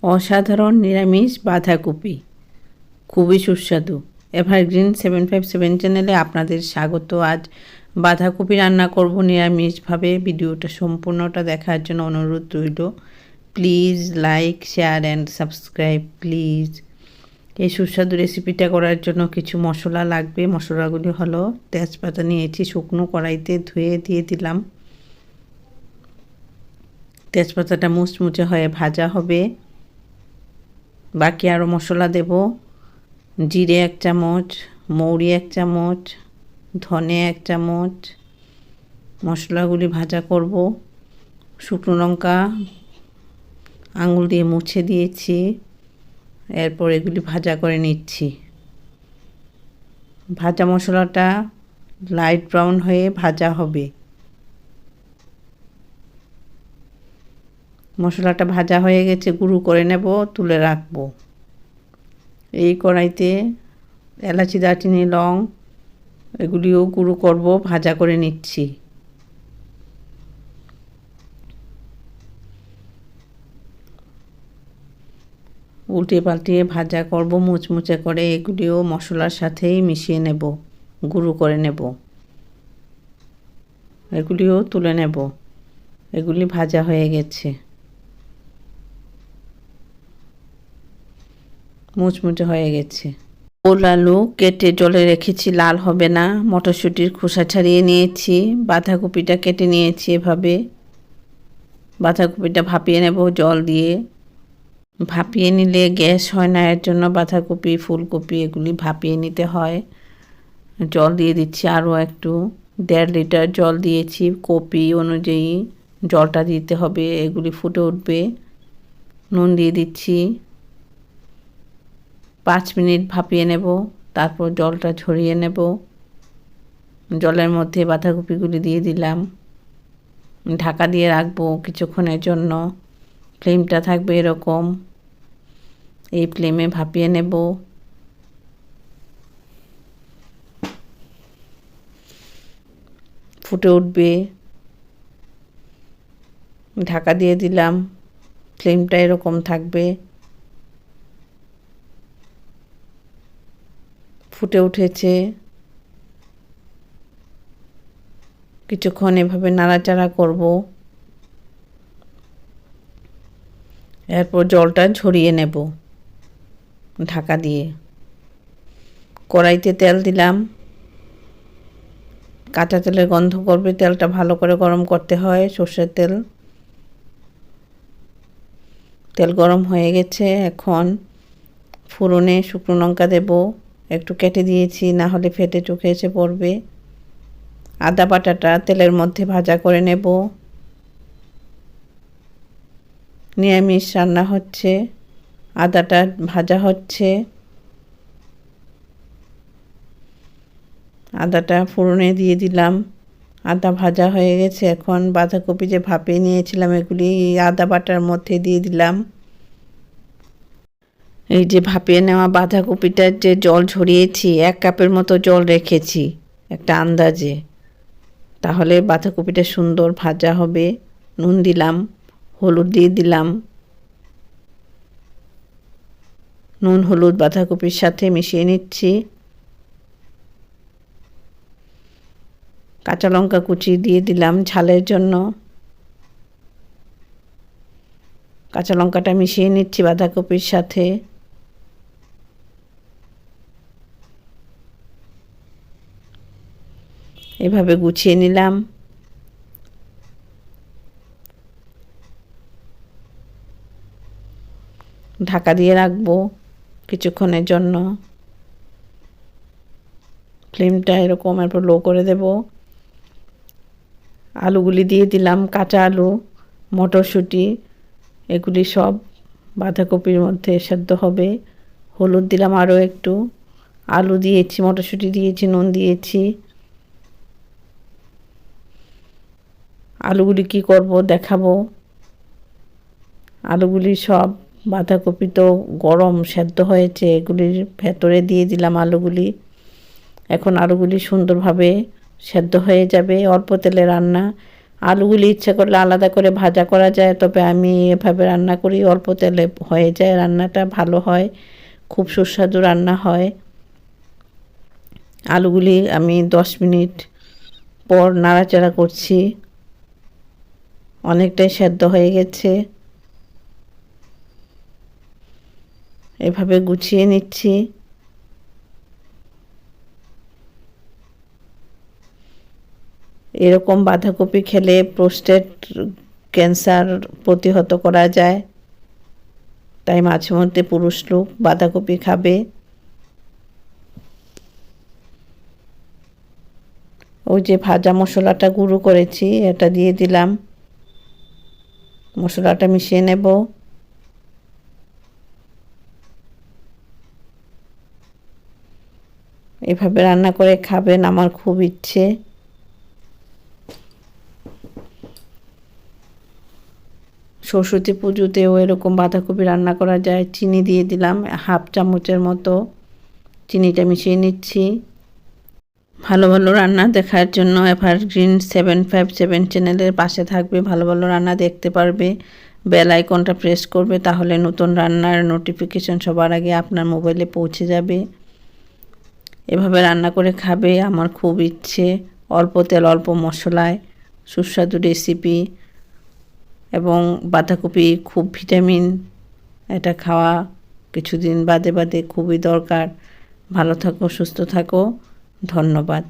অসাধারণ নিরামিষ বাঁধাকপি, খুবই সুস্বাদু। এভারগ্রিন 757 চ্যানেলে আপনাদের স্বাগত। আজ বাঁধাকপি রান্না করব নিরামিষভাবে। ভিডিওটা সম্পূর্ণটা দেখার জন্য অনুরোধ রইল। Please like, share and subscribe please. এই সুস্বাদু রেসিপিটা করার জন্য কিছু মশলা লাগবে। মশলাগুলি হলো তেজপাতা নিয়েছি, শুকনো কড়াইতে ধুয়ে দিয়ে দিলাম। তেজপাতাটা মুচমুচে হয়ে ভাজা হবে। বাকি আরও মশলা দেব। জিরে 1 চামচ, মৌরি 1 চামচ, ধনে 1 চামচ। মশলাগুলি ভাজা করব। শুকনো লঙ্কা আঙুল দিয়ে মুছে দিয়েছি। এরপর এগুলি ভাজা করে নিচ্ছি। ভাজা মশলাটা লাইট ব্রাউন হয়ে ভাজা হবে। মশলাটা ভাজা হয়ে গেছে, গুঁড়ো করে নেব, তুলে রাখবো। এই কড়াইতে এলাচি, দারচিনি, লং এগুলিও গুঁড়ো করব, ভাজা করে নিচ্ছি। উল্টে পাল্টিয়ে ভাজা করব মুচমুচে করে। এগুলিও মশলার সাথেই মিশিয়ে নেব, গুঁড়ো করে নেব। এগুলিও তুলে নেব। এগুলি ভাজা হয়ে গেছে, মুচমুচে হয়ে গেছে। ওল আলু কেটে জলে রেখেছি, লাল হবে না। মটরশুঁটির খোসা ছাড়িয়ে নিয়েছি। বাঁধাকপিটা কেটে নিয়েছি এভাবে। বাঁধাকপিটা ভাপিয়ে নেব জল দিয়ে। ভাপিয়ে নিলে গ্যাস হয় না, এর জন্য বাঁধাকপি, ফুলকপি এগুলি ভাপিয়ে নিতে হয়। জল দিয়ে দিচ্ছি আরও একটু, 1.5 লিটার জল দিয়েছি। কপি অনুযায়ী জলটা দিতে হবে। এগুলি ফুটে উঠবে। নুন দিয়ে দিচ্ছি। 5 মিনিট ভাপিয়ে নেব, তারপর জলটা ঝরিয়ে নেব। জলের মধ্যে বাঁধাকপিগুলি দিয়ে দিলাম। ঢাকা দিয়ে রাখবো কিছুক্ষণের জন্য। ফ্লেমটা থাকবে এরকম। এই ফ্লেমে ভাপিয়ে নেব। ফুটে উঠবে, ঢাকা দিয়ে দিলাম। ফ্লেমটা এরকম থাকবে। ফুটে উঠেছে। কিছুক্ষণ এভাবে নাড়াচাড়া করব। এরপর জলটা ঝরিয়ে নেব ঢাকা দিয়ে। কড়াইতে তেল দিলাম। কাঁচা তেলের গন্ধ করবে, তেলটা ভালো করে গরম করতে হয়, সর্ষের তেল। তেল গরম হয়ে গেছে। এখন ফোড়নে শুকনো লঙ্কা দেব, একটু কেটে দিয়েছি, না হলে ফেটে চোখে এসে পড়বে। আদা বাটাটা তেলের মধ্যে ভাজা করে নেব। নিরামিষ রান্না হচ্ছে, আদাটা ভাজা হচ্ছে। আদাটা ফোড়নে দিয়ে দিলাম। আদা ভাজা হয়ে গেছে। এখন বাঁধাকপি যে ভাপিয়ে নিয়েছিলাম এগুলি আদা বাটার মধ্যে দিয়ে দিলাম। এই যে ভাপিয়ে নেওয়া বাঁধাকপিটার যে জল ঝরিয়েছি, 1 কাপের মতো জল রেখেছি একটা আন্দাজে, তাহলে বাঁধাকপিটা সুন্দর ভাজা হবে। নুন দিলাম, হলুদ দিয়ে দিলাম। নুন হলুদ বাঁধাকপির সাথে মিশিয়ে নিচ্ছি। কাঁচা লঙ্কা কুচি দিয়ে দিলাম ঝালের জন্য। কাঁচা লঙ্কাটা মিশিয়ে নিচ্ছি বাঁধাকপির সাথে। এভাবে গুছিয়ে নিলাম। ঢাকা দিয়ে রাখবো কিছুক্ষণের জন্য। ফ্লেমটা এরকম, এরপর লো করে দেব। আলুগুলি দিয়ে দিলাম, কাঁচা আলু, মটরশুঁটি এগুলি সব বাঁধাকপির মধ্যে সেদ্ধ হবে। হলুদ দিলাম আরও একটু। আলু দিয়েছি, মটরশুঁটি দিয়েছি, নুন দিয়েছি। আলুগুলি কি করব দেখাবো। আলুগুলি সব, বাঁধাকপি তো গরম সেদ্ধ হয়েছে, এগুলির ভেতরে দিয়ে দিলাম আলুগুলি। এখন আলুগুলি সুন্দরভাবে সেদ্ধ হয়ে যাবে। অল্প তেলে রান্না, আলুগুলি ইচ্ছা করলে আলাদা করে ভাজা করা যায়, তবে আমি এভাবে রান্না করি, অল্প তেলে হয়ে যায়, রান্নাটা ভালো হয়, খুব সুস্বাদু রান্না হয়। আলুগুলি আমি 10 মিনিট পর নাড়াচাড়া করছি, অনেকটাই সেদ্ধ হয়ে গেছে। এভাবে গুছিয়ে নিচ্ছি। এরকম বাঁধাকপি খেলে প্রোস্টেট ক্যান্সার প্রতিহত করা যায়, তাই মাঝে মধ্যে পুরুষ লোক বাঁধাকপি খাবে। ওই যে ভাজা মশলাটা গুঁড়ো করেছি এটা দিয়ে দিলাম, মশলাটা মিশিয়ে নেব। এভাবে রান্না করে খাবেন, আমার খুব ইচ্ছে। সরস্বতী পুজোতেও এরকম বাঁধাকপি রান্না করা যায়। চিনি দিয়ে দিলাম 1/2 চামচের মতো, চিনিটা মিশিয়ে নিচ্ছি। ভালো ভালো রান্না দেখার জন্য এভারগ্রিন 757 চ্যানেলের পাশে থাকবে, ভালো ভালো রান্না দেখতে পারবে, বেল আইকনটা প্রেস করবে, তাহলে নতুন রান্নার নোটিফিকেশন সবার আগে আপনার মোবাইলে পৌঁছে যাবে। এভাবে রান্না করে খাবে, আমার খুব ইচ্ছে। অল্প তেল অল্প মশলায় সুস্বাদু রেসিপি, এবং বাঁধাকপি খুব ভিটামিন, এটা খাওয়া কিছুদিন বাদে বাদে খুবই দরকার। ভালো থাকো, সুস্থ থাকো, ধন্যবাদ।